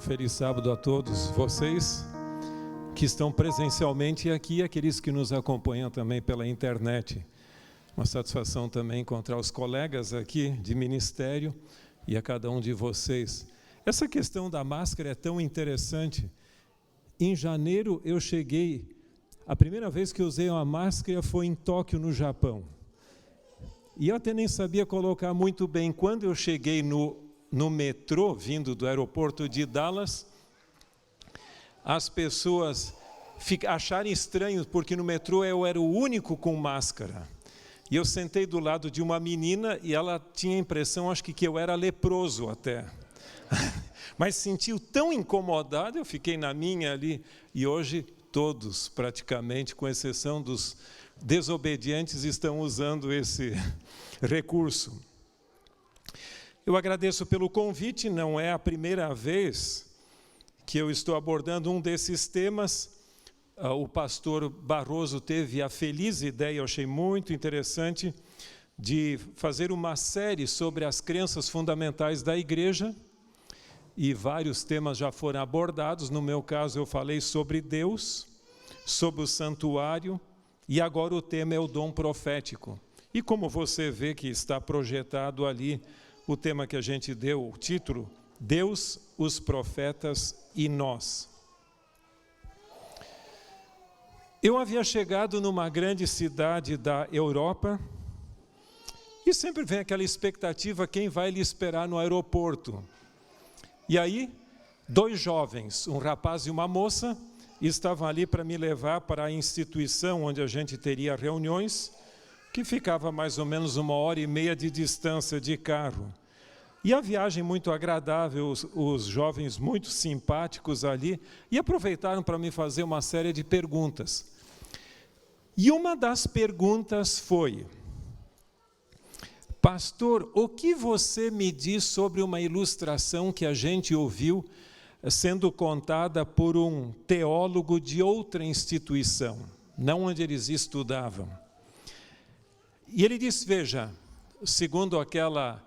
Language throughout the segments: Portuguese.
feliz sábado a todos vocês que estão presencialmente aqui e aqueles que nos acompanham também pela internet. Uma satisfação também encontrar os colegas aqui de ministério e a cada um de vocês. Essa questão da máscara é tão interessante. Em janeiro eu cheguei, a primeira vez que usei uma máscara foi em Tóquio, no Japão. E eu até nem sabia colocar muito bem. Quando eu cheguei no metrô, vindo do aeroporto de Dallas, as pessoas acharam estranho, porque no metrô eu era o único com máscara. E eu sentei do lado de uma menina e ela tinha a impressão, acho que eu era leproso até. Mas sentiu tão incomodado, eu fiquei na minha ali. E hoje todos, praticamente, com exceção dos desobedientes, estão usando esse recurso. Eu agradeço pelo convite, não é a primeira vez que eu estou abordando um desses temas. O pastor Barroso teve a feliz ideia, eu achei muito interessante, de fazer uma série sobre as crenças fundamentais da igreja, e vários temas já foram abordados. No meu caso, eu falei sobre Deus, sobre o santuário, e agora o tema é o dom profético. E como você vê que está projetado ali, o tema que a gente deu, o título, Deus, os profetas e nós. Eu havia chegado numa grande cidade da Europa, e sempre vem aquela expectativa, quem vai lhe esperar no aeroporto? E aí, dois jovens, um rapaz e uma moça, estavam ali para me levar para a instituição onde a gente teria reuniões, que ficava mais ou menos 1h30 de distância de carro. E a viagem muito agradável, os jovens muito simpáticos ali, e aproveitaram para me fazer uma série de perguntas. E uma das perguntas foi: pastor, o que você me diz sobre uma ilustração que a gente ouviu sendo contada por um teólogo de outra instituição, não onde eles estudavam? E ele disse, veja, segundo aquela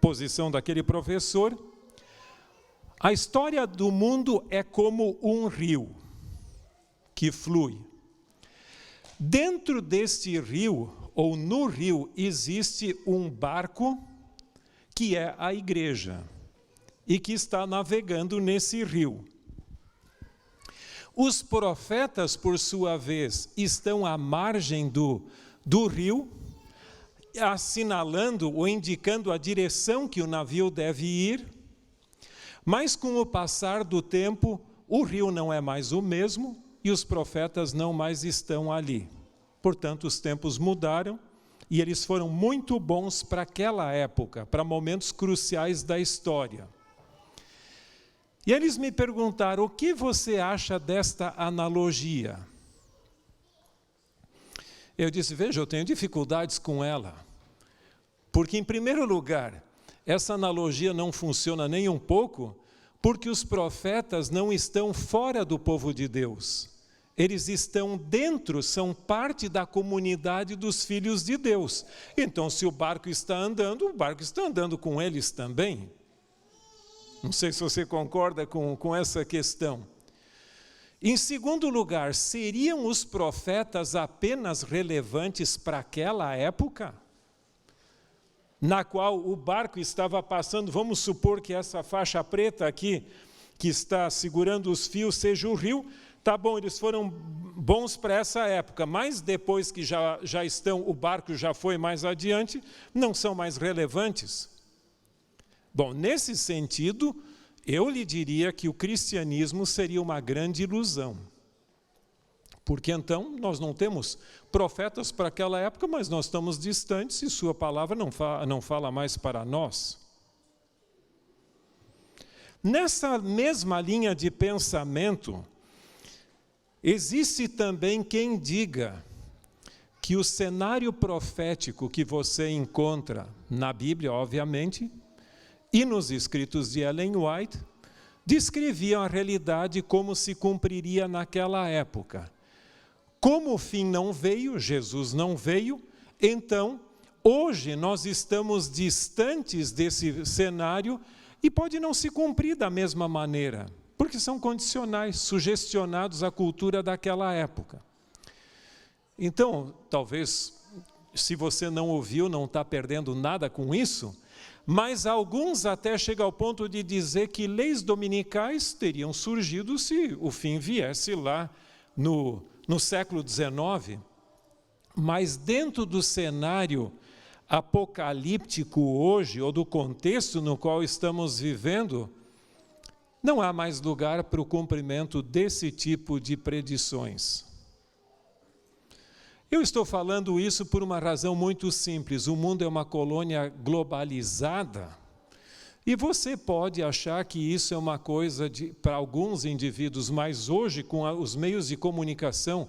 posição daquele professor, a história do mundo é como um rio que flui. Dentro deste rio, ou no rio, existe um barco que é a igreja e que está navegando nesse rio. Os profetas, por sua vez, estão à margem do rio, assinalando ou indicando a direção que o navio deve ir, mas com o passar do tempo, o rio não é mais o mesmo e os profetas não mais estão ali. Portanto, os tempos mudaram e eles foram muito bons para aquela época, para momentos cruciais da história. E eles me perguntaram, o que você acha desta analogia? Eu disse, veja, eu tenho dificuldades com ela, porque, em primeiro lugar, essa analogia não funciona nem um pouco, porque os profetas não estão fora do povo de Deus. Eles estão dentro, são parte da comunidade dos filhos de Deus. Então, se o barco está andando com eles também. Não sei se você concorda com essa questão. Em segundo lugar, seriam os profetas apenas relevantes para aquela época? Na qual o barco estava passando, vamos supor que essa faixa preta aqui, que está segurando os fios, seja o rio. Tá bom, eles foram bons para essa época, mas depois que já estão, o barco já foi mais adiante, não são mais relevantes. Bom, nesse sentido, eu lhe diria que o cristianismo seria uma grande ilusão. Porque então nós não temos profetas para aquela época, mas nós estamos distantes e sua palavra não fala mais para nós. Nessa mesma linha de pensamento, existe também quem diga que o cenário profético que você encontra na Bíblia, obviamente, e nos escritos de Ellen White, descreviam a realidade como se cumpriria naquela época. Como o fim não veio, Jesus não veio, então Hoje nós estamos distantes desse cenário e pode não se cumprir da mesma maneira, porque são condicionais, sugestionados à cultura daquela época. Então, talvez, se você não ouviu, não está perdendo nada com isso, mas alguns até chegam ao ponto de dizer que leis dominicais teriam surgido se o fim viesse lá no século XIX, mas dentro do cenário apocalíptico hoje, ou do contexto no qual estamos vivendo, não há mais lugar para o cumprimento desse tipo de predições. Eu estou falando isso por uma razão muito simples. O mundo é uma colônia globalizada e você pode achar que isso é uma coisa para alguns indivíduos, mas hoje, com os meios de comunicação,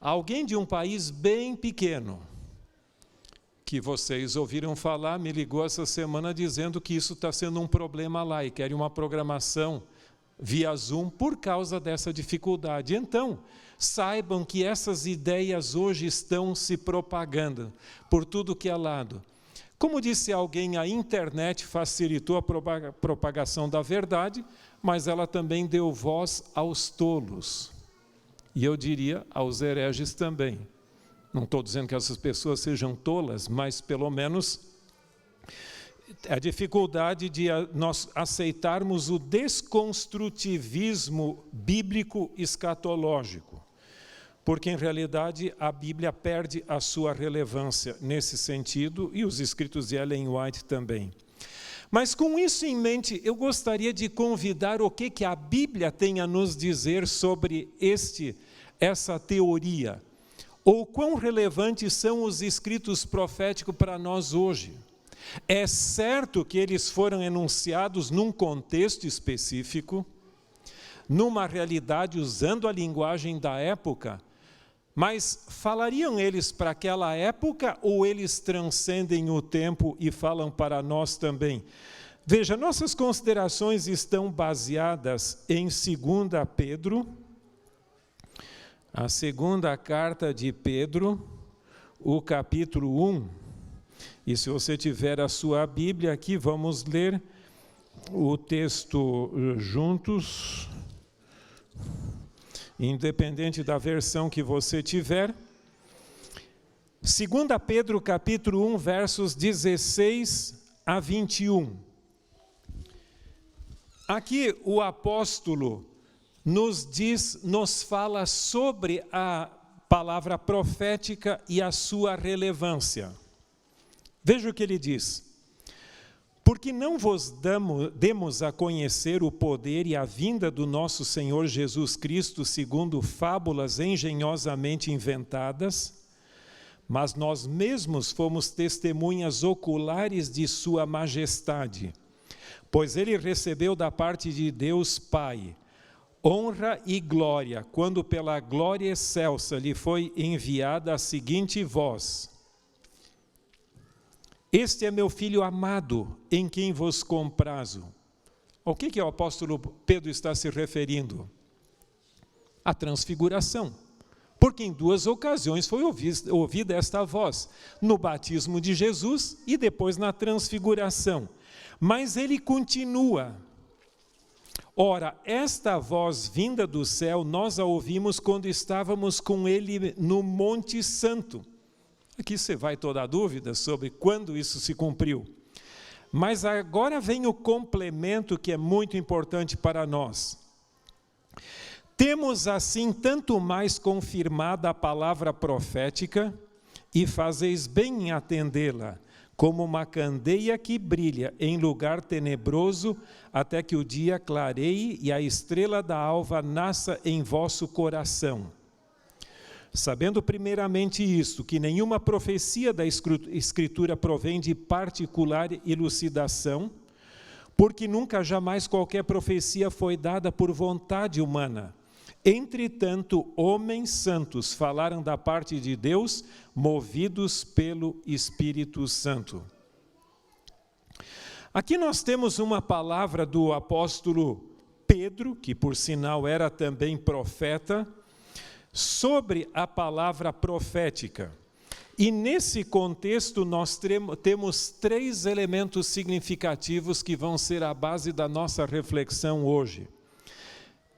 alguém de um país bem pequeno, que vocês ouviram falar, me ligou essa semana dizendo que isso está sendo um problema lá e querem uma programação via Zoom por causa dessa dificuldade. Então, saibam que essas ideias hoje estão se propagando por tudo que é lado. Como disse alguém, a internet facilitou a propagação da verdade, mas ela também deu voz aos tolos. E eu diria aos hereges também. Não estou dizendo que essas pessoas sejam tolas, mas pelo menos a dificuldade de nós aceitarmos o desconstrutivismo bíblico escatológico, porque em realidade a Bíblia perde a sua relevância nesse sentido e os escritos de Ellen White também. Mas com isso em mente, eu gostaria de convidar o que a Bíblia tem a nos dizer sobre essa teoria. Ou quão relevantes são os escritos proféticos para nós hoje? É certo que eles foram enunciados num contexto específico, numa realidade usando a linguagem da época, mas falariam eles para aquela época ou eles transcendem o tempo e falam para nós também? Veja, nossas considerações estão baseadas em 2 Pedro, a segunda carta de Pedro, o capítulo 1. E se você tiver a sua Bíblia aqui, vamos ler o texto juntos, independente da versão que você tiver. 2 Pedro, capítulo 1, versos 16 a 21. Aqui o apóstolo nos fala sobre a palavra profética e a sua relevância. Veja o que ele diz. Porque não vos demos a conhecer o poder e a vinda do nosso Senhor Jesus Cristo segundo fábulas engenhosamente inventadas, mas nós mesmos fomos testemunhas oculares de sua majestade, pois ele recebeu da parte de Deus Pai honra e glória, quando pela glória excelsa lhe foi enviada a seguinte voz: Este é meu filho amado, em quem vos comprazo. O que o apóstolo Pedro está se referindo? A transfiguração. Porque em 2 ocasiões foi ouvida esta voz, no batismo de Jesus e depois na transfiguração. Mas ele continua. Ora, esta voz vinda do céu, nós a ouvimos quando estávamos com ele no Monte Santo. Aqui você vai toda a dúvida sobre quando isso se cumpriu. Mas agora vem o complemento que é muito importante para nós. Temos assim tanto mais confirmada a palavra profética, e fazeis bem em atendê-la, como uma candeia que brilha em lugar tenebroso, até que o dia clareie e a estrela da alva nasça em vosso coração. Sabendo primeiramente isto, que nenhuma profecia da Escritura provém de particular elucidação, porque nunca jamais qualquer profecia foi dada por vontade humana. Entretanto, homens santos falaram da parte de Deus, movidos pelo Espírito Santo. Aqui nós temos uma palavra do apóstolo Pedro, que por sinal era também profeta, sobre a palavra profética. E nesse contexto nós temos 3 elementos significativos que vão ser a base da nossa reflexão hoje.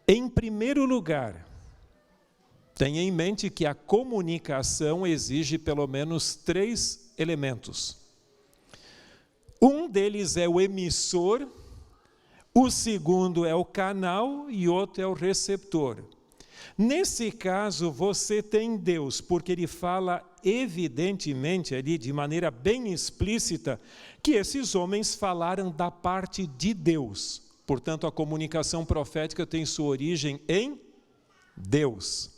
Em primeiro lugar, tenha em mente que a comunicação exige pelo menos 3 elementos. Um deles é o emissor, o segundo é o canal e outro é o receptor. Nesse caso, você tem Deus, porque ele fala evidentemente ali, de maneira bem explícita, que esses homens falaram da parte de Deus. Portanto, a comunicação profética tem sua origem em Deus.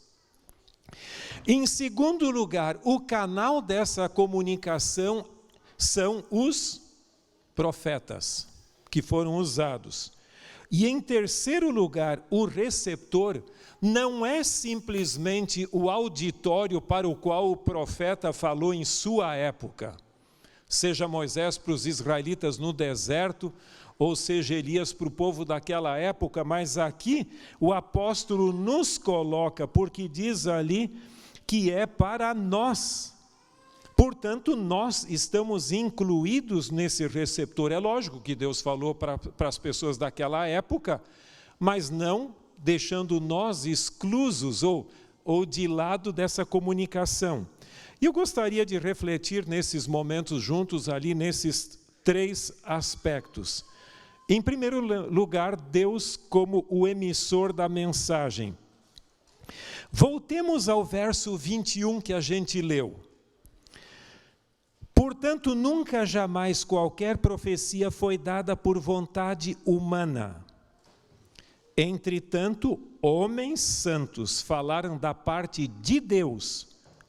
Em segundo lugar, o canal dessa comunicação são os profetas que foram usados. E em terceiro lugar, o receptor não é simplesmente o auditório para o qual o profeta falou em sua época. Seja Moisés para os israelitas no deserto, ou seja Elias para o povo daquela época, mas aqui o apóstolo nos coloca, porque diz ali que é para nós. Portanto, nós estamos incluídos nesse receptor. É lógico que Deus falou para as pessoas daquela época, mas não deixando nós exclusos ou de lado dessa comunicação. E eu gostaria de refletir nesses momentos juntos ali, nesses 3 aspectos. Em primeiro lugar, Deus como o emissor da mensagem. Voltemos ao verso 21 que a gente leu. Portanto, nunca jamais qualquer profecia foi dada por vontade humana. Entretanto, homens santos falaram da parte de Deus,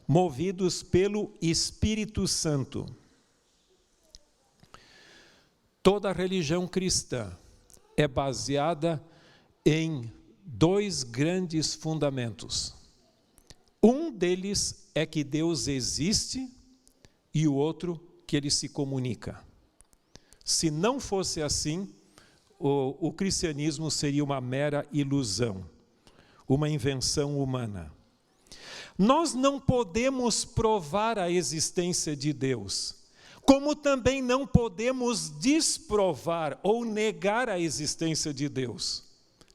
movidos pelo Espírito Santo. Toda religião cristã é baseada em 2 grandes fundamentos. Um deles é que Deus existe e o outro que ele se comunica. Se não fosse assim, o cristianismo seria uma mera ilusão, uma invenção humana. Nós não podemos provar a existência de Deus, como também não podemos desprovar ou negar a existência de Deus,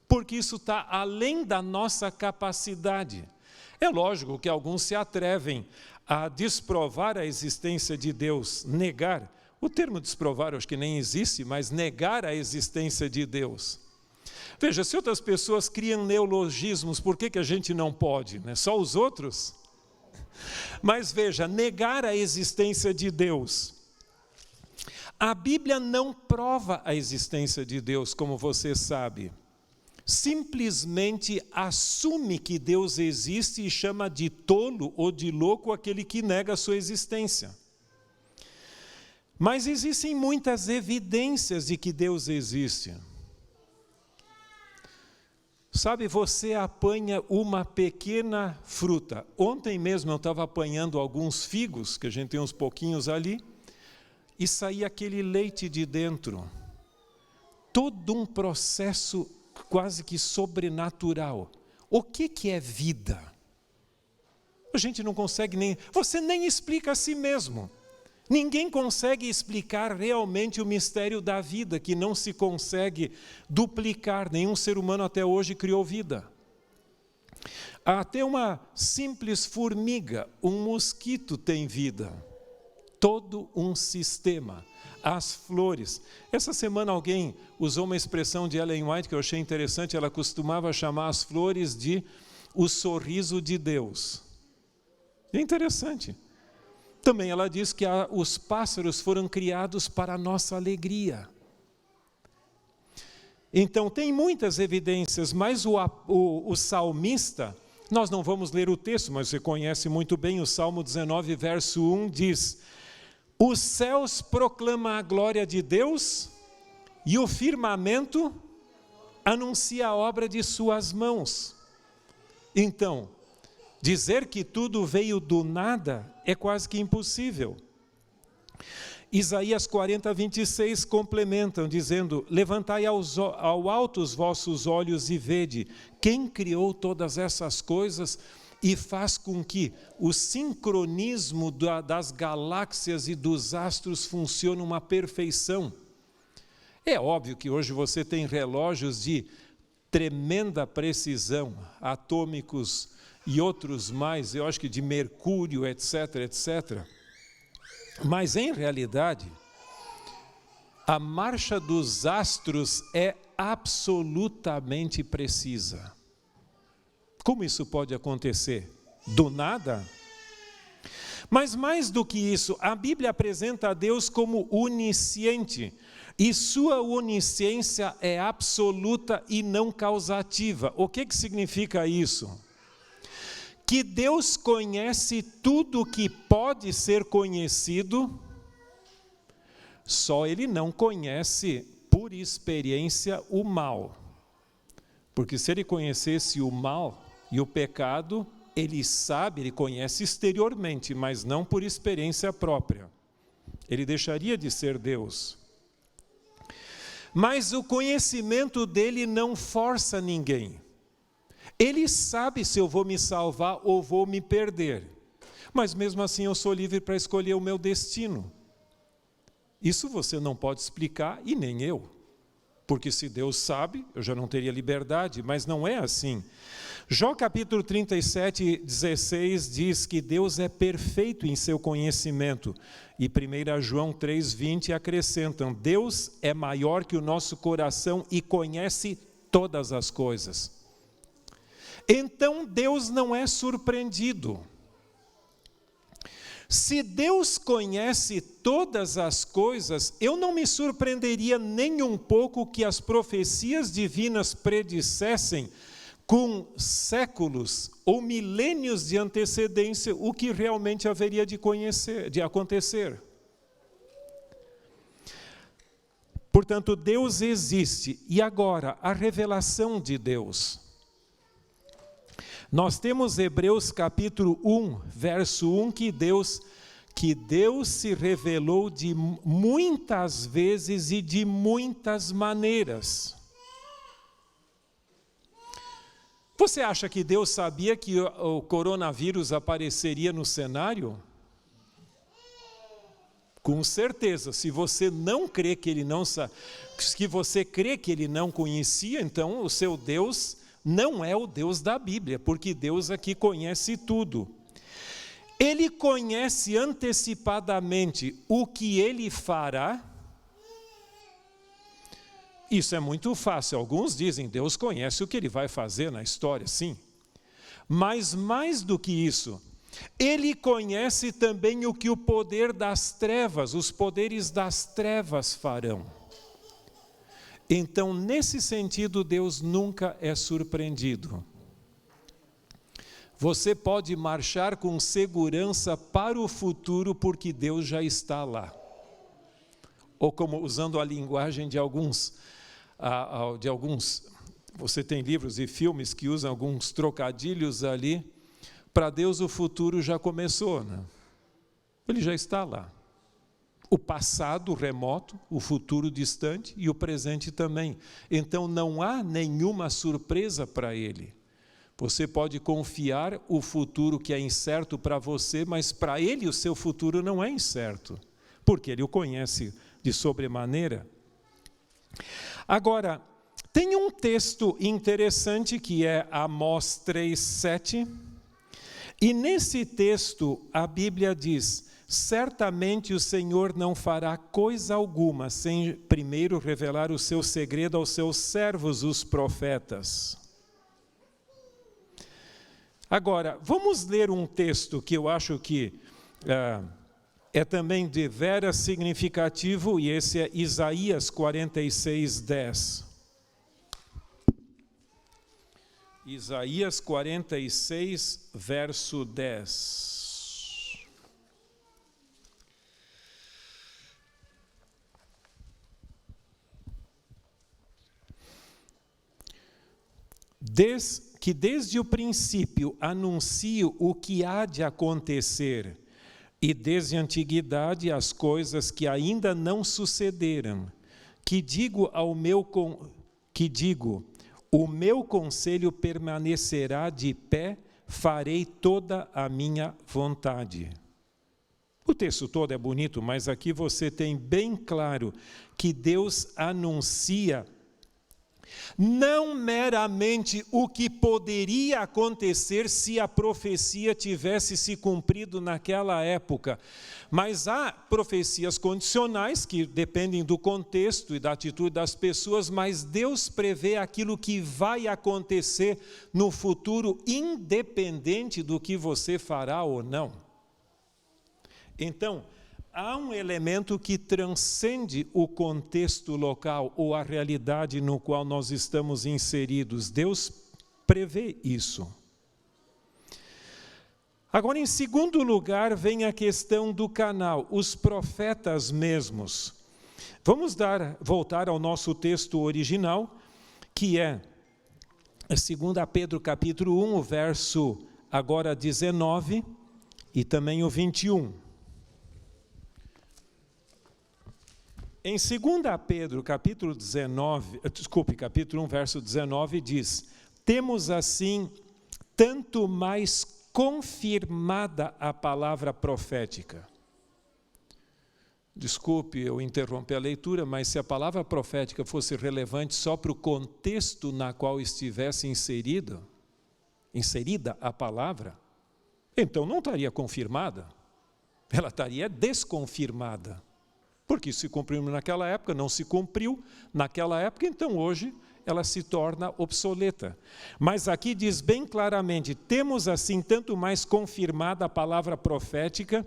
porque isso está além da nossa capacidade. É lógico que alguns se atrevem a desprovar a existência de Deus, negar. O termo desprovar, eu acho que nem existe, mas negar a existência de Deus. Veja, se outras pessoas criam neologismos, por que a gente não pode? Né? Só os outros? Mas veja, negar a existência de Deus. A Bíblia não prova a existência de Deus, como você sabe. Simplesmente assume que Deus existe e chama de tolo ou de louco aquele que nega a sua existência. Mas existem muitas evidências de que Deus existe. Sabe, você apanha uma pequena fruta. Ontem mesmo eu estava apanhando alguns figos, que a gente tem uns pouquinhos ali, e saía aquele leite de dentro. Todo um processo quase que sobrenatural. O que é vida? A gente não consegue você nem explica a si mesmo. Ninguém consegue explicar realmente o mistério da vida, que não se consegue duplicar. Nenhum ser humano até hoje criou vida. Até uma simples formiga, um mosquito tem vida. Todo um sistema. As flores. Essa semana alguém usou uma expressão de Ellen White que eu achei interessante. Ela costumava chamar as flores de o sorriso de Deus. É interessante. Também ela diz que os pássaros foram criados para a nossa alegria. Então tem muitas evidências, mas o salmista, nós não vamos ler o texto, mas você conhece muito bem o Salmo 19, verso 1, diz: os céus proclamam a glória de Deus e o firmamento anuncia a obra de suas mãos. Então, dizer que tudo veio do nada é quase que impossível. Isaías 40, 26 complementam, dizendo: levantai ao alto os vossos olhos e vede, quem criou todas essas coisas e faz com que o sincronismo das galáxias e dos astros funcione uma perfeição. É óbvio que hoje você tem relógios de tremenda precisão, atômicos e outros mais, eu acho que de mercúrio, etc, etc. Mas, em realidade, a marcha dos astros é absolutamente precisa. Como isso pode acontecer? Do nada? Mas mais do que isso, a Bíblia apresenta a Deus como onisciente, e sua onisciência é absoluta e não causativa. O que significa isso? Que Deus conhece tudo que pode ser conhecido, só Ele não conhece por experiência o mal. Porque se Ele conhecesse o mal e o pecado, Ele sabe, Ele conhece exteriormente, mas não por experiência própria. Ele deixaria de ser Deus. Mas o conhecimento dele não força ninguém. Ele sabe se eu vou me salvar ou vou me perder. Mas mesmo assim eu sou livre para escolher o meu destino. Isso você não pode explicar e nem eu. Porque se Deus sabe, eu já não teria liberdade, mas não é assim. Jó capítulo 37, 16 diz que Deus é perfeito em seu conhecimento. E 1 João 3, 20 acrescentam, Deus é maior que o nosso coração e conhece todas as coisas. Então Deus não é surpreendido. Se Deus conhece todas as coisas, eu não me surpreenderia nem um pouco que as profecias divinas predissessem com séculos ou milênios de antecedência o que realmente haveria de acontecer. Portanto, Deus existe. E agora, a revelação de Deus. Nós temos Hebreus capítulo 1, verso 1, que Deus se revelou de muitas vezes e de muitas maneiras. Você acha que Deus sabia que o coronavírus apareceria no cenário? Com certeza, se você não crê que ele não sabe, que você crê que ele não conhecia, então o seu Deus não é o Deus da Bíblia, porque Deus aqui conhece tudo. Ele conhece antecipadamente o que ele fará. Isso é muito fácil. Alguns dizem, Deus conhece o que ele vai fazer na história, sim. Mas mais do que isso, ele conhece também o que o poder das trevas, os poderes das trevas farão. Então, nesse sentido, Deus nunca é surpreendido. Você pode marchar com segurança para o futuro, porque Deus já está lá. Ou como, usando a linguagem de alguns, você tem livros e filmes que usam alguns trocadilhos ali, para Deus o futuro já começou, né? Ele já está lá. O passado remoto, o futuro distante e o presente também. Então não há nenhuma surpresa para ele. Você pode confiar o futuro que é incerto para você, mas para ele o seu futuro não é incerto, porque ele o conhece de sobremaneira. Agora, tem um texto interessante que é Amós 3:7, e nesse texto a Bíblia diz, certamente o Senhor não fará coisa alguma sem primeiro revelar o seu segredo aos seus servos, os profetas. Agora, vamos ler um texto que eu acho que é também de veras significativo, e esse é Isaías 46:10. Isaías 46, verso 10. Que desde o princípio anuncio o que há de acontecer, e desde a antiguidade as coisas que ainda não sucederam, que digo, o meu conselho permanecerá de pé farei toda a minha vontade. O texto todo é bonito, mas aqui você tem bem claro que Deus anuncia não meramente o que poderia acontecer se a profecia tivesse se cumprido naquela época, mas há profecias condicionais que dependem do contexto e da atitude das pessoas, mas Deus prevê aquilo que vai acontecer no futuro, independente do que você fará ou não. Então, há um elemento que transcende o contexto local ou a realidade no qual nós estamos inseridos. Deus prevê isso. Agora, em segundo lugar, vem a questão do canal, os profetas mesmos. Vamos voltar ao nosso texto original, que é 2 Pedro capítulo 1, o verso agora 19 e também o 21. Em 2 Pedro, capítulo 1, verso 19, diz: temos assim tanto mais confirmada a palavra profética. Desculpe eu interromper a leitura, mas se a palavra profética fosse relevante só para o contexto na qual estivesse inserida a palavra, então não estaria confirmada, ela estaria desconfirmada. Porque se cumpriu naquela época, não se cumpriu naquela época, então hoje ela se torna obsoleta. Mas aqui diz bem claramente, temos assim tanto mais confirmada a palavra profética,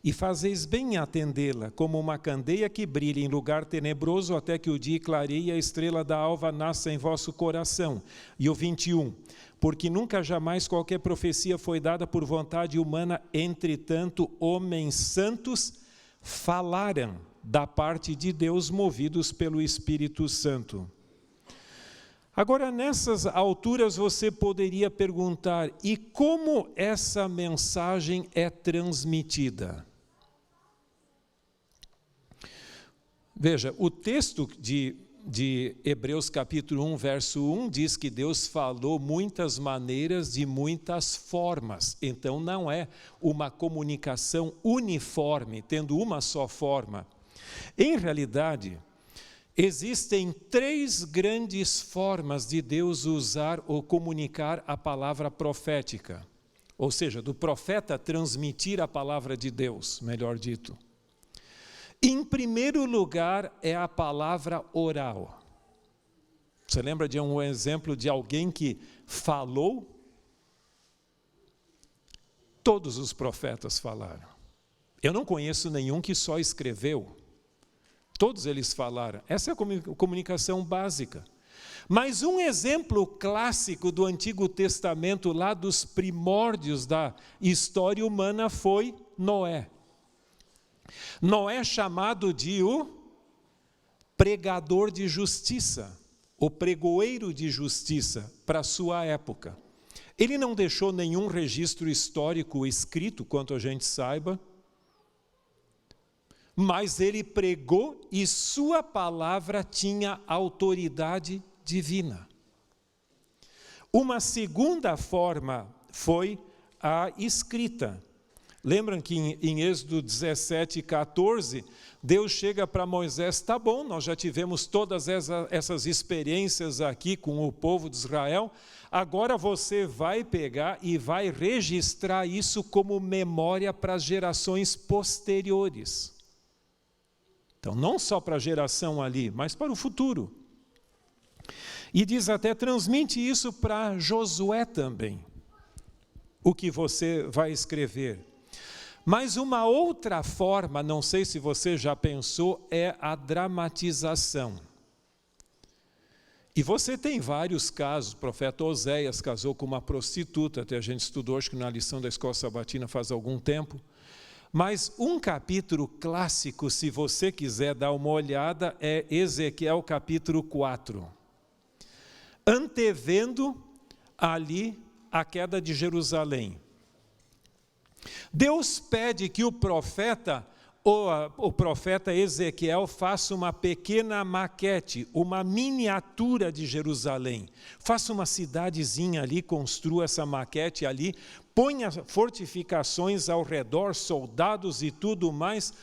e fazeis bem em atendê-la, como uma candeia que brilha em lugar tenebroso, até que o dia clareie e a estrela da alva nasça em vosso coração. E o 21, porque nunca jamais qualquer profecia foi dada por vontade humana, entretanto homens santos falaram da parte de Deus, movidos pelo Espírito Santo. Agora, nessas alturas, você poderia perguntar, e como essa mensagem é transmitida? Veja, o texto de Hebreus capítulo 1, verso 1, diz que Deus falou muitas maneiras, de muitas formas. Então, não é uma comunicação uniforme, tendo uma só forma. Em realidade, existem 3 grandes formas de Deus usar ou comunicar a palavra profética. Ou seja, do profeta transmitir a palavra de Deus, melhor dito. Em primeiro lugar, é a palavra oral. Você lembra de um exemplo de alguém que falou? Todos os profetas falaram. Eu não conheço nenhum que só escreveu. Todos eles falaram. Essa é a comunicação básica. Mas um exemplo clássico do Antigo Testamento, lá dos primórdios da história humana, foi Noé. Noé é chamado de o pregador de justiça, o pregoeiro de justiça para a sua época. Ele não deixou nenhum registro histórico escrito, quanto a gente saiba, mas ele pregou e sua palavra tinha autoridade divina. Uma segunda forma foi a escrita. Lembram que em Êxodo 17, 14, Deus chega para Moisés, tá bom, nós já tivemos todas essas experiências aqui com o povo de Israel, agora você vai pegar e vai registrar isso como memória para as gerações posteriores. Então, não só para a geração ali, mas para o futuro. E diz até, transmite isso para Josué também, o que você vai escrever. Mas uma outra forma, não sei se você já pensou, é a dramatização. E você tem vários casos, o profeta Oséias casou com uma prostituta, até a gente estudou, acho que na lição da Escola Sabatina faz algum tempo. Mas um capítulo clássico, se você quiser dar uma olhada, é Ezequiel capítulo 4. Antevendo ali a queda de Jerusalém. Deus pede que o profeta o profeta Ezequiel faça uma pequena maquete, uma miniatura de Jerusalém. Faça uma cidadezinha ali, construa essa maquete ali, ponha fortificações ao redor, soldados e tudo mais,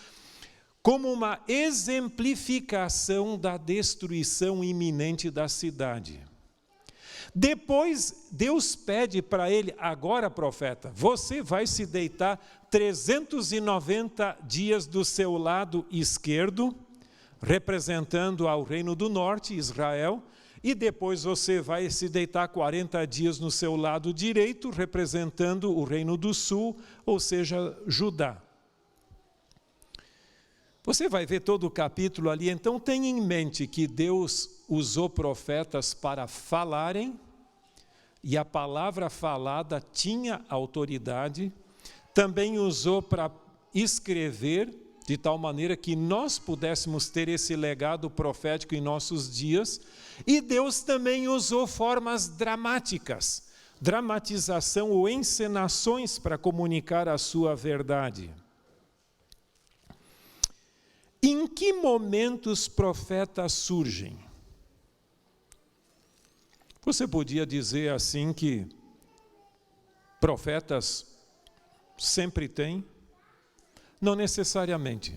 como uma exemplificação da destruição iminente da cidade. Depois, Deus pede para ele, agora profeta, você vai se deitar 390 dias do seu lado esquerdo, representando ao reino do norte, Israel, e depois você vai se deitar 40 dias no seu lado direito, representando o reino do sul, ou seja, Judá. Você vai ver todo o capítulo ali, então tenha em mente que Deus usou profetas para falarem, e a palavra falada tinha autoridade, também usou para escrever, de tal maneira que nós pudéssemos ter esse legado profético em nossos dias, e Deus também usou formas dramáticas, dramatização ou encenações para comunicar a sua verdade. Em que momento os profetas surgem? Você podia dizer assim que profetas sempre tem? Não necessariamente.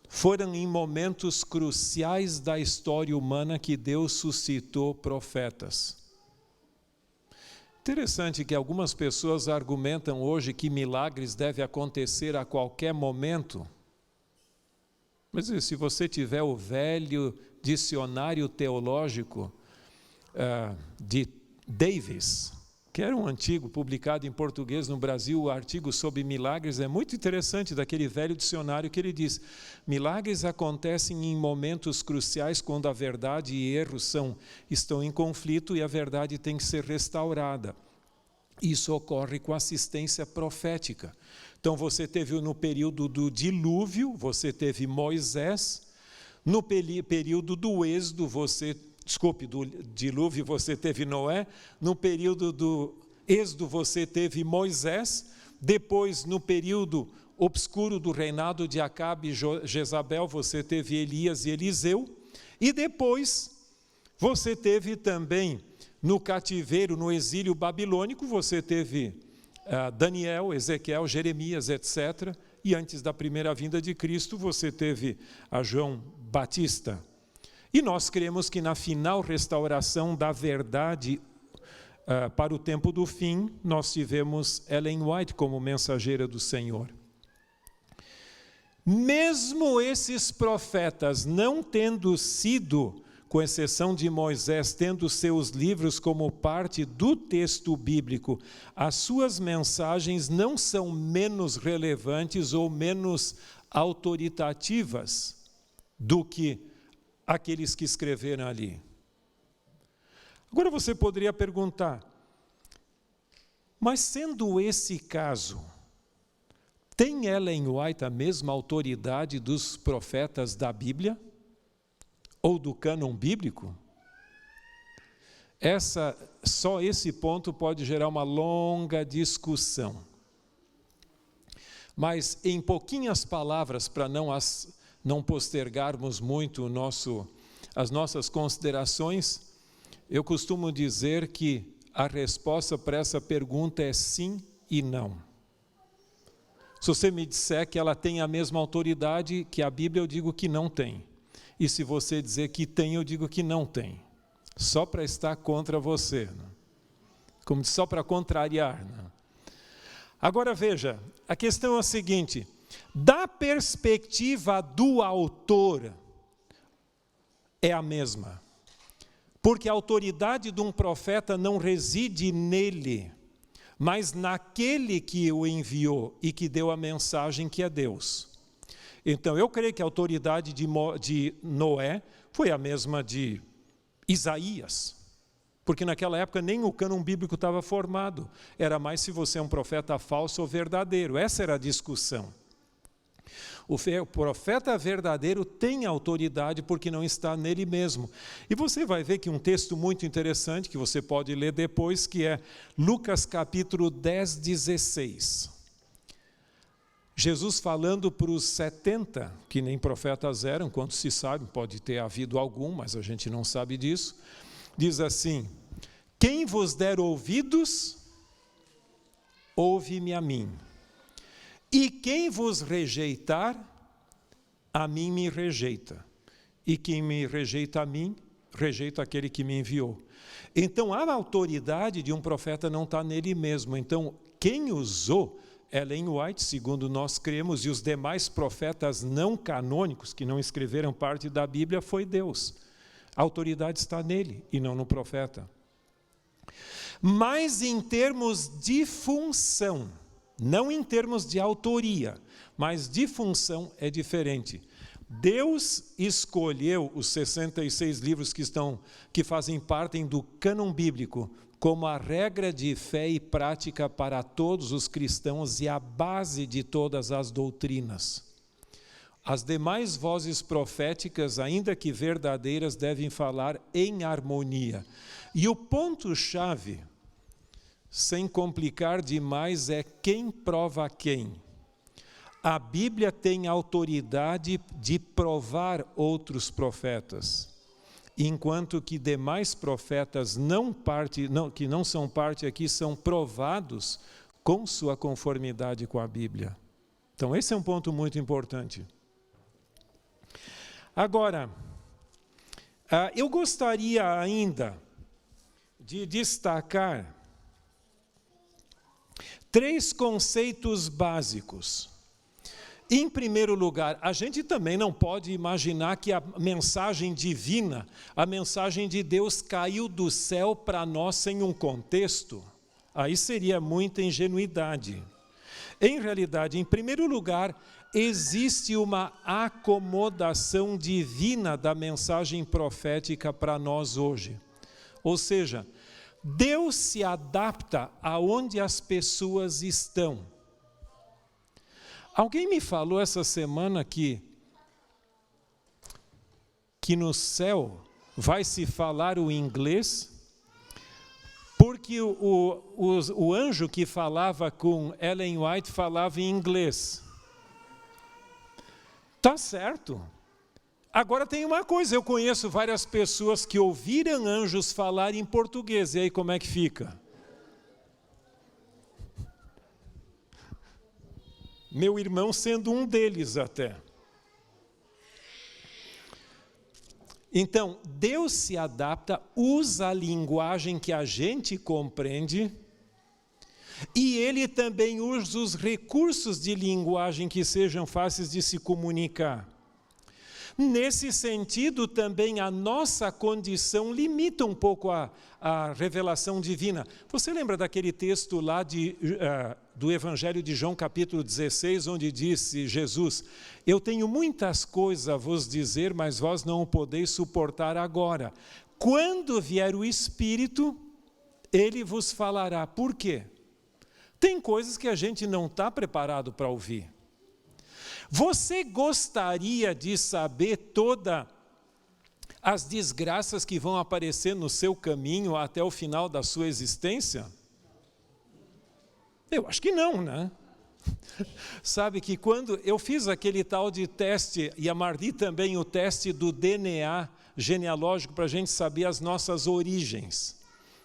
Foram em momentos cruciais da história humana que Deus suscitou profetas. Interessante que algumas pessoas argumentam hoje que milagres devem acontecer a qualquer momento. Mas se você tiver o velho dicionário teológico de Davis, que era um antigo, publicado em português no Brasil, o artigo sobre milagres, é muito interessante daquele velho dicionário que ele diz: milagres acontecem em momentos cruciais quando a verdade e erro estão em conflito e a verdade tem que ser restaurada. Isso ocorre com assistência profética. Então você teve no período do dilúvio, você teve Moisés, no período do êxodo, do dilúvio você teve Noé, no período do êxodo você teve Moisés, depois no período obscuro do reinado de Acabe e Jezabel você teve Elias e Eliseu, e depois você teve também no cativeiro, no exílio babilônico, você teve Daniel, Ezequiel, Jeremias, etc. E antes da primeira vinda de Cristo, você teve a João Batista. E nós cremos que na final restauração da verdade para o tempo do fim, nós tivemos Ellen White como mensageira do Senhor. Mesmo esses profetas não tendo sido, com exceção de Moisés, tendo seus livros como parte do texto bíblico, as suas mensagens não são menos relevantes ou menos autoritativas do que aqueles que escreveram ali. Agora você poderia perguntar, mas sendo esse caso, tem Ellen White a mesma autoridade dos profetas da Bíblia? Ou do cânon bíblico? Só esse ponto pode gerar uma longa discussão. Mas em pouquinhas palavras, para não postergarmos muito as nossas considerações, eu costumo dizer que a resposta para essa pergunta é sim e não. Se você me disser que ela tem a mesma autoridade que a Bíblia, eu digo que não tem. E se você dizer que tem, eu digo que não tem. Só para estar contra você. Como só para contrariar. Agora veja, a questão é a seguinte: da perspectiva do autor, é a mesma. Porque a autoridade de um profeta não reside nele, mas naquele que o enviou e que deu a mensagem, que é Deus. Então, eu creio que a autoridade de Noé foi a mesma de Isaías, porque naquela época nem o cânon bíblico estava formado, era mais se você é um profeta falso ou verdadeiro, essa era a discussão. O profeta verdadeiro tem autoridade porque não está nele mesmo. E você vai ver que um texto muito interessante, que você pode ler depois, que é Lucas capítulo 10, 16. Jesus falando para os 70, que nem profetas eram, quanto se sabe, pode ter havido algum, mas a gente não sabe disso, diz assim: quem vos der ouvidos, ouve-me a mim. E quem vos rejeitar, a mim me rejeita. E quem me rejeita a mim, rejeita aquele que me enviou. Então, a autoridade de um profeta não está nele mesmo. Então, quem usou Ellen White, segundo nós cremos, e os demais profetas não canônicos, que não escreveram parte da Bíblia, foi Deus. A autoridade está nele e não no profeta. Mas em termos de função, não em termos de autoria, mas de função é diferente. Deus escolheu os 66 livros que fazem parte do cânon bíblico como a regra de fé e prática para todos os cristãos e a base de todas as doutrinas. As demais vozes proféticas, ainda que verdadeiras, devem falar em harmonia. E o ponto-chave, sem complicar demais, é quem prova quem. A Bíblia tem autoridade de provar outros profetas, enquanto que demais profetas que não são parte aqui são provados com sua conformidade com a Bíblia. Então esse é um ponto muito importante. Agora, eu gostaria ainda de destacar 3 conceitos básicos. Em primeiro lugar, a gente também não pode imaginar que a mensagem divina, a mensagem de Deus caiu do céu para nós sem um contexto. Aí seria muita ingenuidade. Em realidade, em primeiro lugar, existe uma acomodação divina da mensagem profética para nós hoje. Ou seja, Deus se adapta aonde as pessoas estão. Alguém me falou essa semana que no céu vai se falar o inglês, porque o anjo que falava com Ellen White falava em inglês. Tá certo. Agora tem uma coisa, eu conheço várias pessoas que ouviram anjos falar em português, e aí como é que fica? Meu irmão sendo um deles até. Então, Deus se adapta, usa a linguagem que a gente compreende, e Ele também usa os recursos de linguagem que sejam fáceis de se comunicar. Nesse sentido, também a nossa condição limita um pouco a revelação divina. Você lembra daquele texto lá do Evangelho de João, capítulo 16, onde disse Jesus: eu tenho muitas coisas a vos dizer, mas vós não o podeis suportar agora. Quando vier o Espírito, Ele vos falará. Por quê? Tem coisas que a gente não está preparado para ouvir. Você gostaria de saber todas as desgraças que vão aparecer no seu caminho até o final da sua existência? Eu acho que não, né? Sabe que quando eu fiz aquele tal de teste, e a Marli também, o teste do DNA genealógico para a gente saber as nossas origens.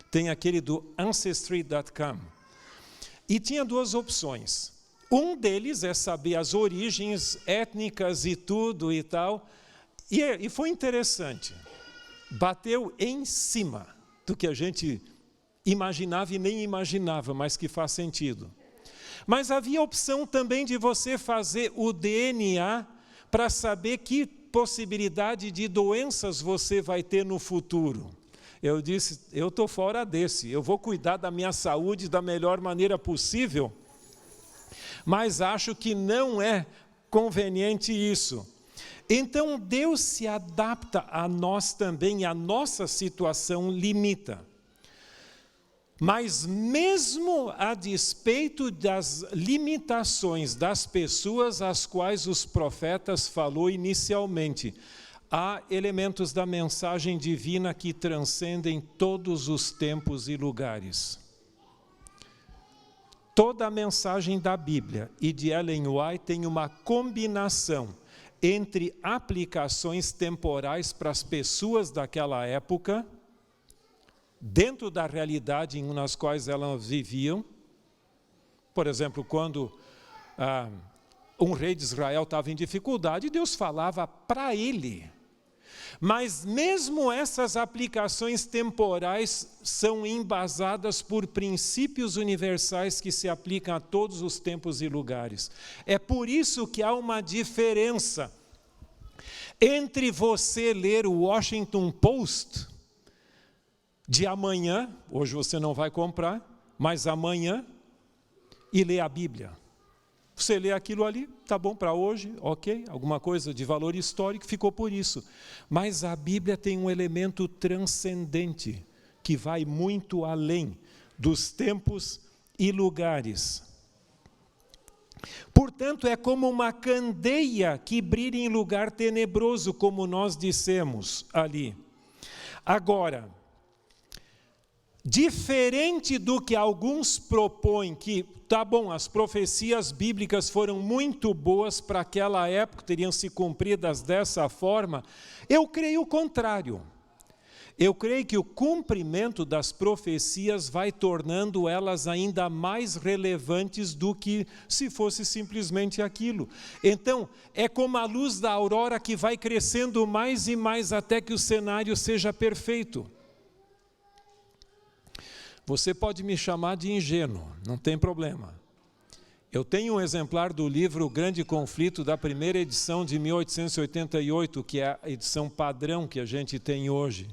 Tem aquele do Ancestry.com. E tinha 2 opções. Um deles é saber as origens étnicas e tudo e tal. E foi interessante. Bateu em cima do que a gente imaginava e nem imaginava, mas que faz sentido. Mas havia a opção também de você fazer o DNA para saber que possibilidade de doenças você vai ter no futuro. Eu disse, eu estou fora desse, eu vou cuidar da minha saúde da melhor maneira possível, mas acho que não é conveniente isso. Então Deus se adapta a nós também, a nossa situação limita. Mas mesmo a despeito das limitações das pessoas às quais os profetas falou inicialmente, há elementos da mensagem divina que transcendem todos os tempos e lugares. Toda a mensagem da Bíblia e de Ellen White tem uma combinação entre aplicações temporais para as pessoas daquela época, dentro da realidade nas quais elas viviam. Por exemplo, quando um rei de Israel estava em dificuldade, Deus falava para ele. Mas mesmo essas aplicações temporais são embasadas por princípios universais que se aplicam a todos os tempos e lugares. É por isso que há uma diferença entre você ler o Washington Post de amanhã, hoje você não vai comprar, mas amanhã, e ler a Bíblia. Você lê aquilo ali, tá bom para hoje, ok, alguma coisa de valor histórico, ficou por isso. Mas a Bíblia tem um elemento transcendente, que vai muito além dos tempos e lugares. Portanto, é como uma candeia que brilha em lugar tenebroso, como nós dissemos ali. Agora, diferente do que alguns propõem, que, tá bom, as profecias bíblicas foram muito boas para aquela época, teriam se cumpridas dessa forma, eu creio o contrário. Eu creio que o cumprimento das profecias vai tornando elas ainda mais relevantes do que se fosse simplesmente aquilo. Então, é como a luz da aurora que vai crescendo mais e mais até que o cenário seja perfeito. Você pode me chamar de ingênuo, não tem problema. Eu tenho um exemplar do livro O Grande Conflito, da primeira edição de 1888, que é a edição padrão que a gente tem hoje.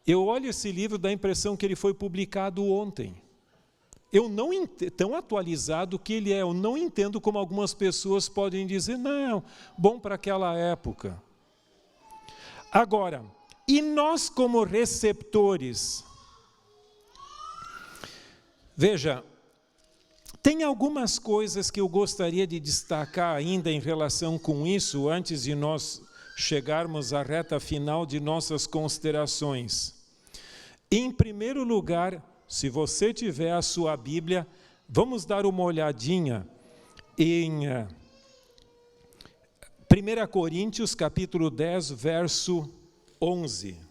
Eu olho esse livro, dá a impressão que ele foi publicado ontem. Eu não entendo, tão atualizado que ele é, eu não entendo como algumas pessoas podem dizer, não, bom para aquela época. Agora, e nós como receptores? Veja, tem algumas coisas que eu gostaria de destacar ainda em relação com isso, antes de nós chegarmos à reta final de nossas considerações. Em primeiro lugar, se você tiver a sua Bíblia, vamos dar uma olhadinha em 1 Coríntios, capítulo 10, verso 11.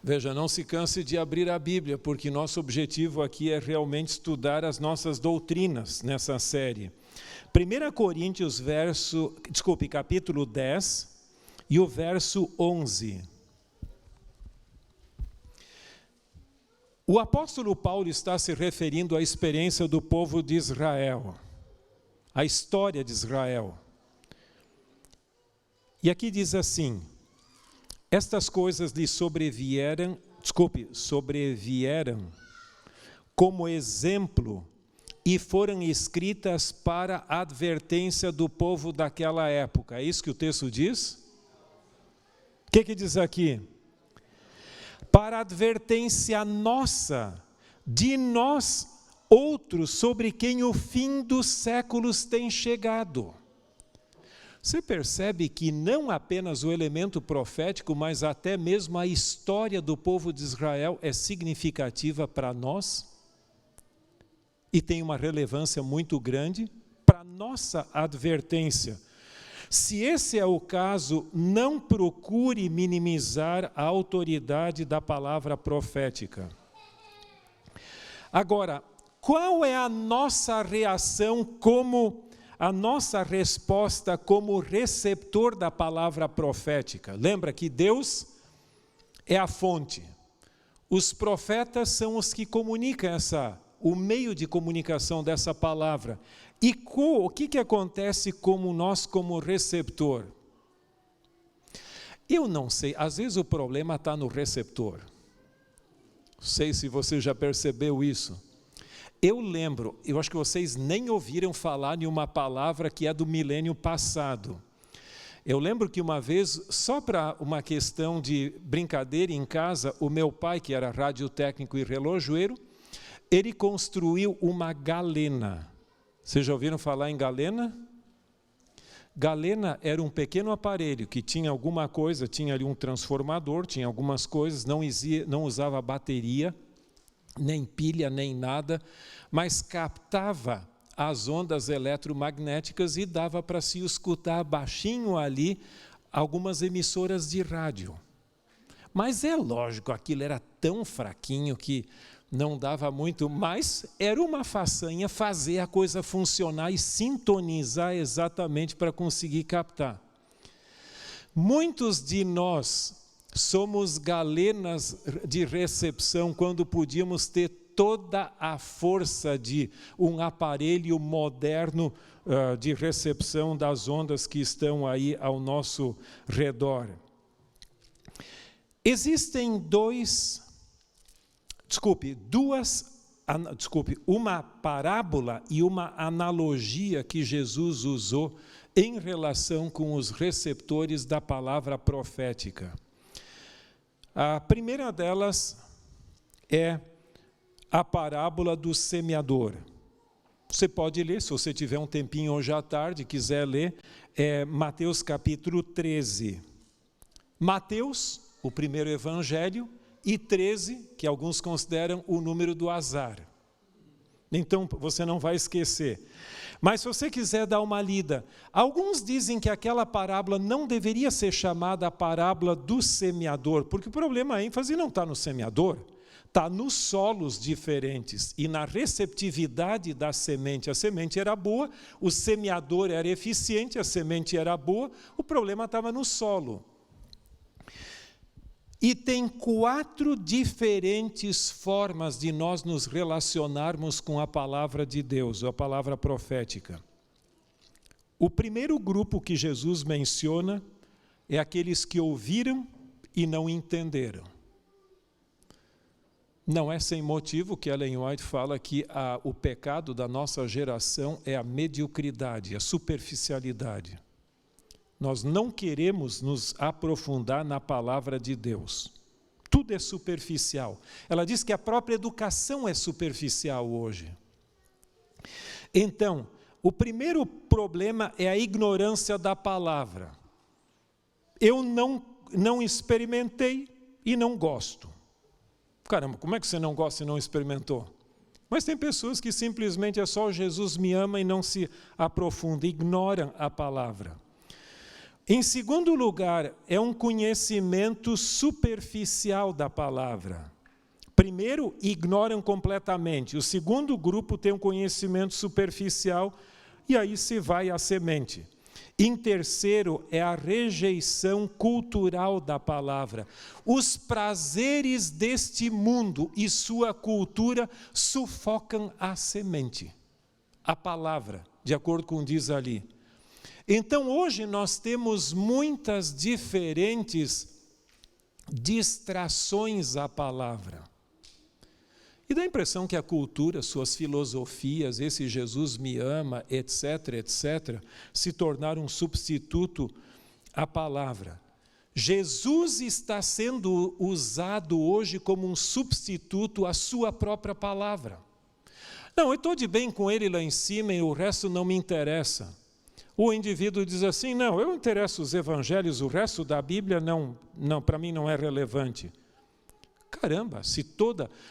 Veja, não se canse de abrir a Bíblia, porque nosso objetivo aqui é realmente estudar as nossas doutrinas nessa série. 1 Coríntios, capítulo 10 e o verso 11. O apóstolo Paulo está se referindo à experiência do povo de Israel, à história de Israel. E aqui diz assim: estas coisas lhe sobrevieram como exemplo e foram escritas para a advertência do povo daquela época. É isso que o texto diz? O que diz aqui? Para a advertência nossa, de nós outros, sobre quem o fim dos séculos tem chegado. Você percebe que não apenas o elemento profético, mas até mesmo a história do povo de Israel é significativa para nós e tem uma relevância muito grande para a nossa advertência. Se esse é o caso, não procure minimizar a autoridade da palavra profética. Agora, qual é a nossa reação a nossa resposta como receptor da palavra profética? Lembra que Deus é a fonte. Os profetas são os que comunicam o meio de comunicação dessa palavra. E o que acontece nós como receptor? Eu não sei, às vezes o problema está no receptor. Não sei se você já percebeu isso. Eu acho que vocês nem ouviram falar em uma palavra que é do milênio passado. Eu lembro que uma vez, só para uma questão de brincadeira em casa, o meu pai, que era radiotécnico e relojoeiro, ele construiu uma galena. Vocês já ouviram falar em galena? Galena era um pequeno aparelho que tinha alguma coisa, tinha ali um transformador, tinha algumas coisas, não usava bateria, nem pilha, nem nada, mas captava as ondas eletromagnéticas e dava para se escutar baixinho ali algumas emissoras de rádio. Mas é lógico, aquilo era tão fraquinho que não dava muito, mas era uma façanha fazer a coisa funcionar e sintonizar exatamente para conseguir captar. Muitos de nós somos galenas de recepção quando podíamos ter toda a força de um aparelho moderno de recepção das ondas que estão aí ao nosso redor. Existem uma parábola e uma analogia que Jesus usou em relação com os receptores da palavra profética. A primeira delas é a parábola do semeador. Você pode ler, se você tiver um tempinho hoje à tarde, quiser ler, Mateus capítulo 13. Mateus, o primeiro evangelho, e 13, que alguns consideram o número do azar. Então, você não vai esquecer. Mas se você quiser dar uma lida, alguns dizem que aquela parábola não deveria ser chamada a parábola do semeador, porque o problema, a ênfase não está no semeador, está nos solos diferentes e na receptividade da semente. A semente era boa, o semeador era eficiente, a semente era boa, o problema estava no solo. E tem 4 diferentes formas de nós nos relacionarmos com a palavra de Deus, a palavra profética. O primeiro grupo que Jesus menciona é aqueles que ouviram e não entenderam. Não é sem motivo que Ellen White fala que o pecado da nossa geração é a mediocridade, a superficialidade. Nós não queremos nos aprofundar na palavra de Deus. Tudo é superficial. Ela diz que a própria educação é superficial hoje. Então, o primeiro problema é a ignorância da palavra. Eu não experimentei e não gosto. Caramba, como é que você não gosta e não experimentou? Mas tem pessoas que simplesmente é só Jesus me ama e não se aprofundam, ignoram a palavra. Em segundo lugar, é um conhecimento superficial da palavra. Primeiro, ignoram completamente. O segundo grupo tem um conhecimento superficial e aí se vai à semente. Em terceiro, é a rejeição cultural da palavra. Os prazeres deste mundo e sua cultura sufocam a semente, a palavra, de acordo com diz ali. Então, hoje nós temos muitas diferentes distrações à palavra. E dá a impressão que a cultura, suas filosofias, esse Jesus me ama, etc., etc., se tornaram um substituto à palavra. Jesus está sendo usado hoje como um substituto à sua própria palavra. Não, eu estou de bem com ele lá em cima e o resto não me interessa. O indivíduo diz assim, não, eu interesso os evangelhos, o resto da Bíblia não, para mim não é relevante. Caramba,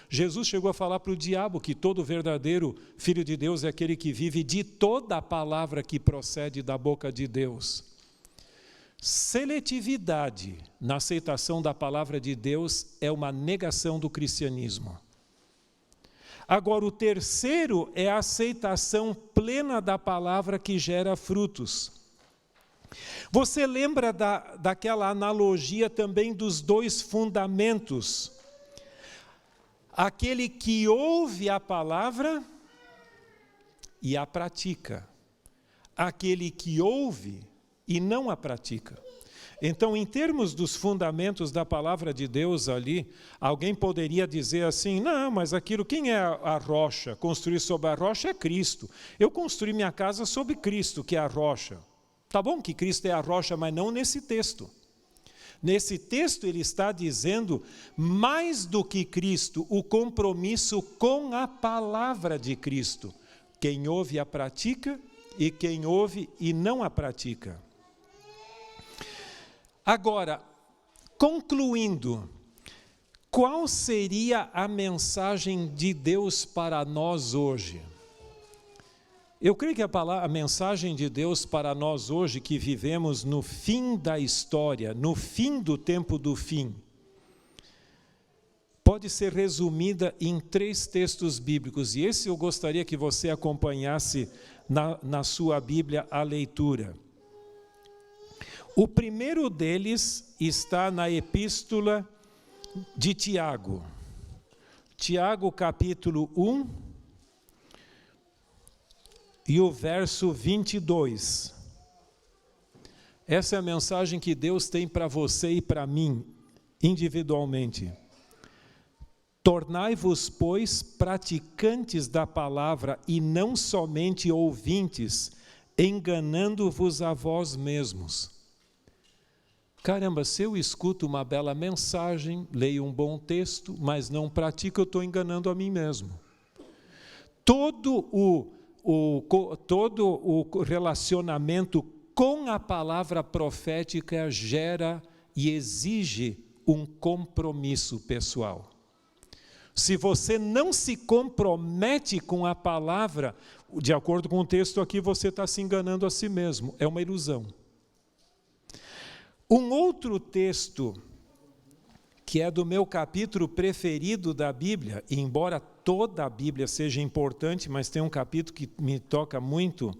Jesus chegou a falar para o diabo que todo verdadeiro filho de Deus é aquele que vive de toda a palavra que procede da boca de Deus. Seletividade na aceitação da palavra de Deus é uma negação do cristianismo. Agora, o terceiro é a aceitação plena da palavra que gera frutos. Você lembra daquela analogia também dos 2 fundamentos? Aquele que ouve a palavra e a pratica. Aquele que ouve e não a pratica. Então, em termos dos fundamentos da palavra de Deus ali, alguém poderia dizer assim, não, mas aquilo, quem é a rocha? Construir sobre a rocha é Cristo. Eu construí minha casa sobre Cristo, que é a rocha. Tá bom que Cristo é a rocha, mas não nesse texto. Nesse texto ele está dizendo, mais do que Cristo, o compromisso com a palavra de Cristo. Quem ouve e a pratica e quem ouve e não a pratica. Agora, concluindo, qual seria a mensagem de Deus para nós hoje? Eu creio que a mensagem de Deus para nós hoje, que vivemos no fim da história, no fim do tempo do fim, pode ser resumida em 3 textos bíblicos, e esse eu gostaria que você acompanhasse na sua Bíblia a leitura. O primeiro deles está na Epístola de Tiago. Tiago, capítulo 1, e o verso 22. Essa é a mensagem que Deus tem para você e para mim, individualmente. Tornai-vos, pois, praticantes da palavra e não somente ouvintes, enganando-vos a vós mesmos. Caramba, se eu escuto uma bela mensagem, leio um bom texto, mas não pratico, eu estou enganando a mim mesmo. Todo o relacionamento com a palavra profética gera e exige um compromisso pessoal. Se você não se compromete com a palavra, de acordo com o texto aqui, você está se enganando a si mesmo. É uma ilusão. Um outro texto, que é do meu capítulo preferido da Bíblia, e embora toda a Bíblia seja importante, mas tem um capítulo que me toca muito,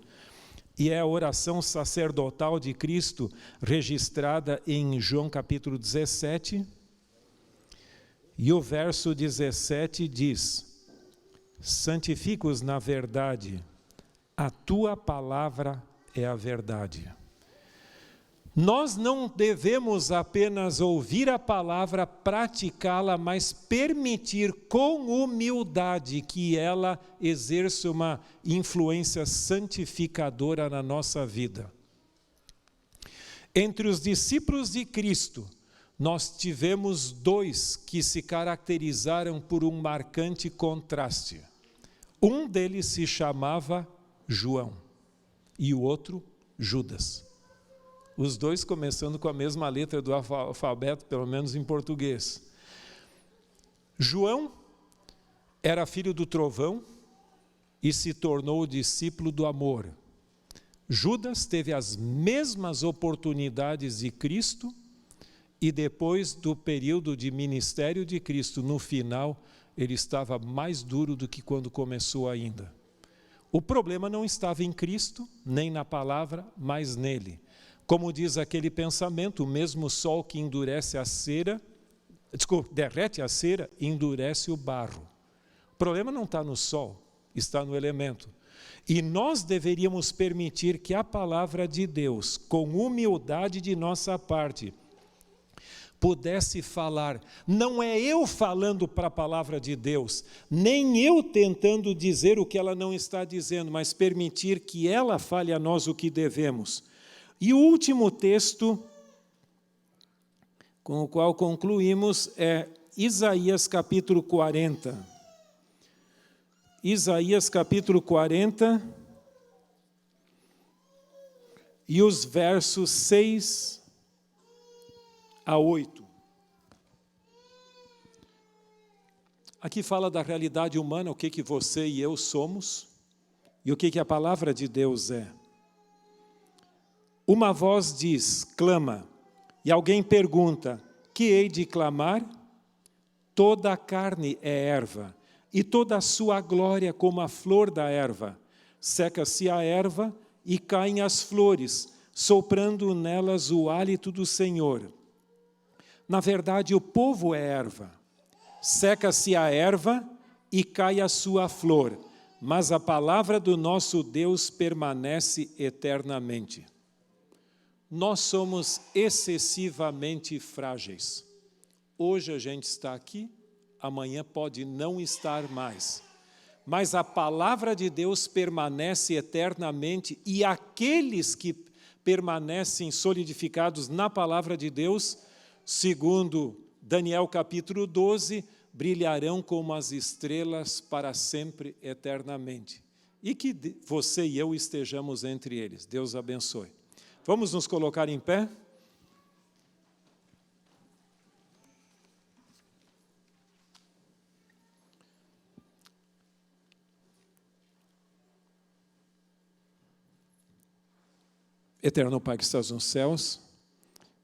e é a oração sacerdotal de Cristo, registrada em João capítulo 17, e o verso 17 diz: santifica-os na verdade, a tua palavra é a verdade. Nós não devemos apenas ouvir a palavra, praticá-la, mas permitir com humildade que ela exerça uma influência santificadora na nossa vida. Entre os discípulos de Cristo, nós tivemos 2 que se caracterizaram por um marcante contraste. Um deles se chamava João e o outro Judas. Os 2 começando com a mesma letra do alfabeto, pelo menos em português. João era filho do trovão e se tornou discípulo do amor. Judas teve as mesmas oportunidades de Cristo e depois do período de ministério de Cristo, no final, ele estava mais duro do que quando começou ainda. O problema não estava em Cristo, nem na palavra, mas nele. Como diz aquele pensamento, o mesmo sol que derrete a cera, endurece o barro. O problema não está no sol, está no elemento. E nós deveríamos permitir que a palavra de Deus, com humildade de nossa parte, pudesse falar. Não é eu falando para a palavra de Deus, nem eu tentando dizer o que ela não está dizendo, mas permitir que ela fale a nós o que devemos. E o último texto com o qual concluímos é Isaías capítulo 40. Isaías capítulo 40 e os versos 6 a 8. Aqui fala da realidade humana, o que você e eu somos e o que a palavra de Deus é. Uma voz diz, clama, e alguém pergunta, que hei de clamar? Toda a carne é erva, e toda a sua glória como a flor da erva. Seca-se a erva e caem as flores, soprando nelas o hálito do Senhor. Na verdade, o povo é erva. Seca-se a erva e cai a sua flor, mas a palavra do nosso Deus permanece eternamente. Nós somos excessivamente frágeis. Hoje a gente está aqui, amanhã pode não estar mais. Mas a palavra de Deus permanece eternamente e aqueles que permanecem solidificados na palavra de Deus, segundo Daniel capítulo 12, brilharão como as estrelas para sempre, eternamente. e que você e eu estejamos entre eles. Deus abençoe. Vamos nos colocar em pé? Eterno Pai que estás nos céus,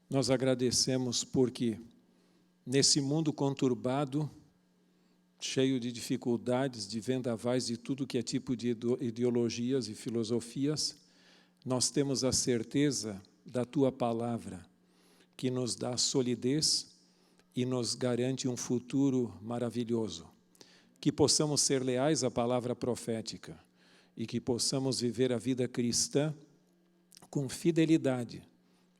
nós agradecemos porque nesse mundo conturbado, cheio de dificuldades, de vendavais, de tudo que é tipo de ideologias e filosofias, nós temos a certeza da Tua palavra, que nos dá solidez e nos garante um futuro maravilhoso. Que possamos ser leais à palavra profética e que possamos viver a vida cristã com fidelidade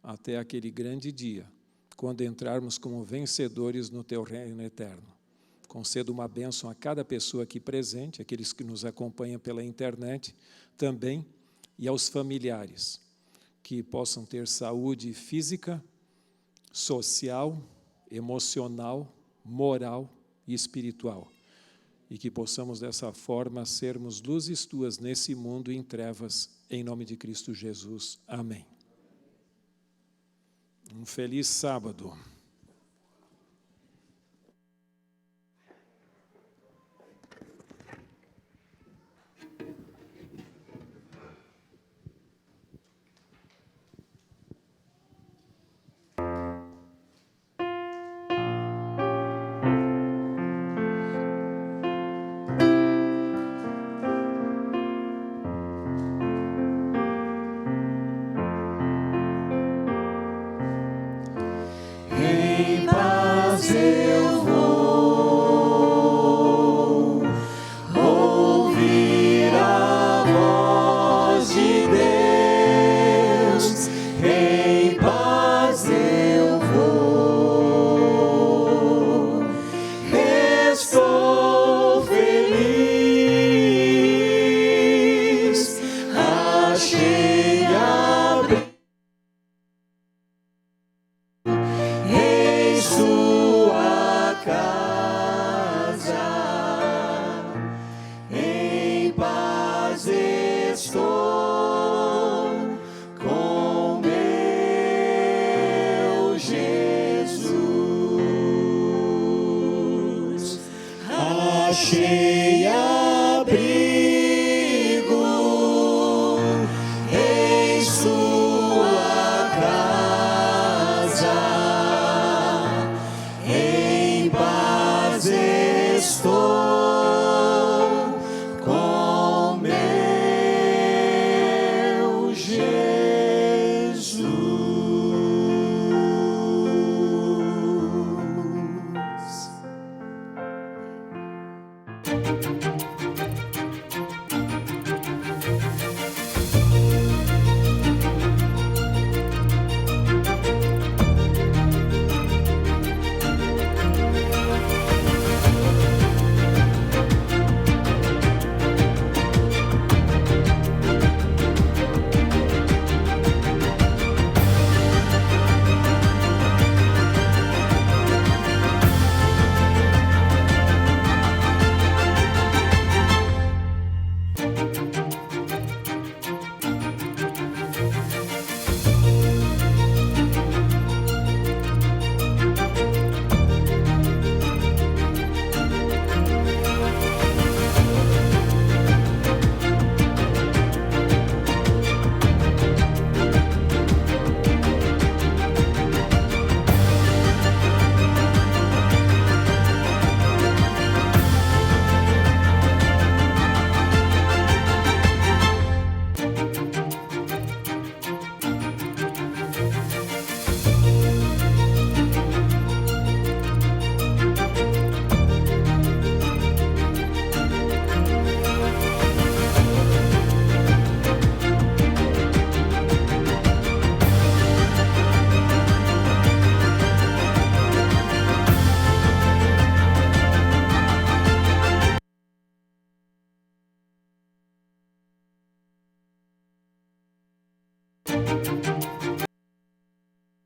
até aquele grande dia, quando entrarmos como vencedores no Teu reino eterno. Conceda uma bênção a cada pessoa aqui presente, aqueles que nos acompanham pela internet também, e aos familiares, que possam ter saúde física, social, emocional, moral e espiritual, e que possamos dessa forma sermos luzes Tuas nesse mundo em trevas, em nome de Cristo Jesus. Amém. Um feliz sábado. Em paz eu vou ouvir a voz de Deus. Em paz eu vou. Estou feliz. Achei abrigo em sua casa, em paz estou com meu Jesus. Achei abrigo em sua casa. Em paz estou com meu Jesus.